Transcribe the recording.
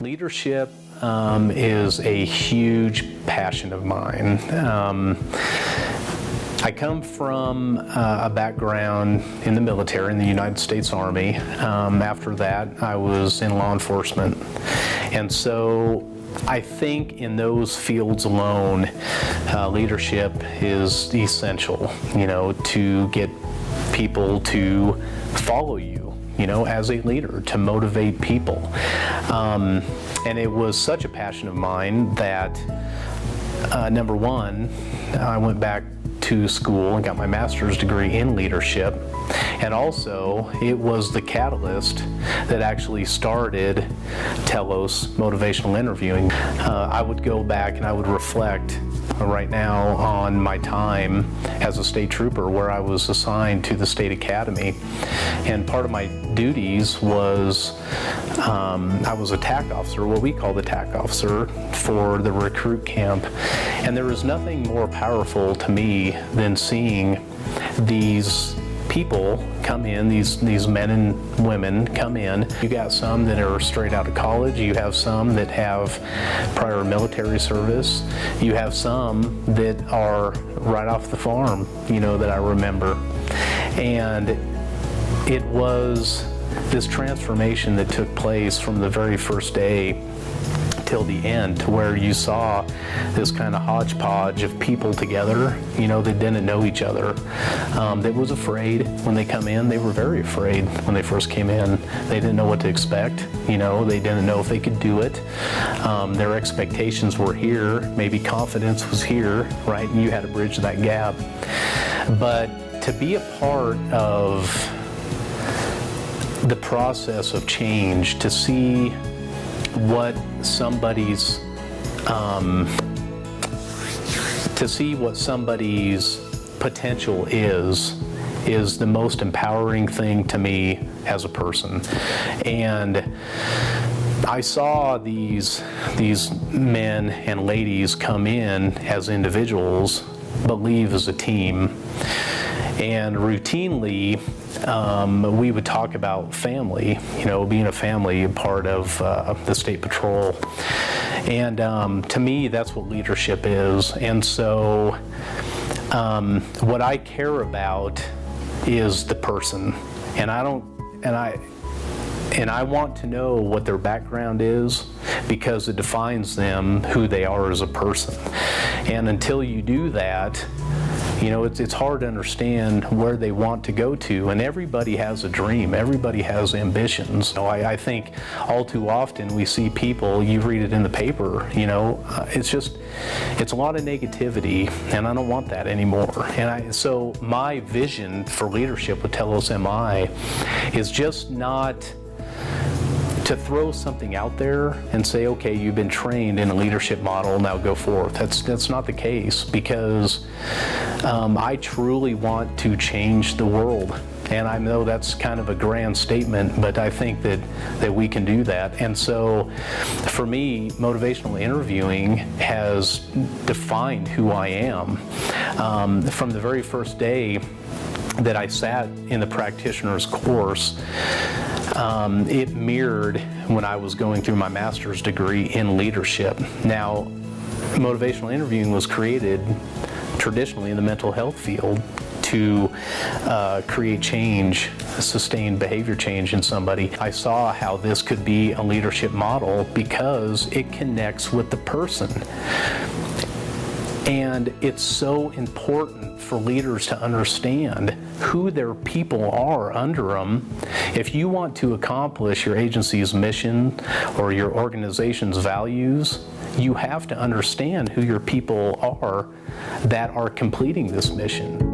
Leadership is a huge passion of mine. I come from a background in the military, in the United States Army. After that, I was in law enforcement. And so I think in those fields alone, leadership is essential, to get people to follow you, as a leader, to motivate people. And it was such a passion of mine that, number one, I went back to school and got my master's degree in leadership. And also, it was the catalyst that actually started Telos Motivational Interviewing. I would go back and I would reflect right now on my time as a state trooper, where I was assigned to the state academy. And part of my duties was I was a TAC officer, what we call the TAC officer, for the recruit camp. And there was nothing more powerful to me than seeing these people come in, these men and women come in. You got some that are straight out of college, you have some that have prior military service, you have some that are right off the farm, that I remember. And it was this transformation that took place from the very first day till the end, to where you saw this kind of hodgepodge of people together, that didn't know each other, that was afraid when they come in. They were very afraid when they first came in. They didn't know what to expect, they didn't know if they could do it. Their expectations were here, maybe confidence was here, right? And you had to bridge that gap. But to be a part of the process of change, to see what somebody's potential is the most empowering thing to me as a person. And I saw these men and ladies come in as individuals but leave as a team. And routinely, we would talk about family, being a family, part of the State Patrol. And to me, that's what leadership is. And so what I care about is the person. And I want to know what their background is, because it defines them, who they are as a person. And until you do that, it's hard to understand where they want to go to. And everybody has a dream. Everybody has ambitions. I think all too often we see people, you read it in the paper, it's a lot of negativity, and I don't want that anymore. And so my vision for leadership with Telos MI is just not to throw something out there and say, okay, you've been trained in a leadership model, now go forth. That's not the case, because I truly want to change the world. And I know that's kind of a grand statement, but I think that we can do that. And so for me, motivational interviewing has defined who I am. From the very first day that I sat in the practitioner's course, it mirrored when I was going through my master's degree in leadership. Now, motivational interviewing was created traditionally in the mental health field to create change, sustained behavior change in somebody. I saw how this could be a leadership model because it connects with the person. And it's so important for leaders to understand who their people are under them. If you want to accomplish your agency's mission or your organization's values, you have to understand who your people are that are completing this mission.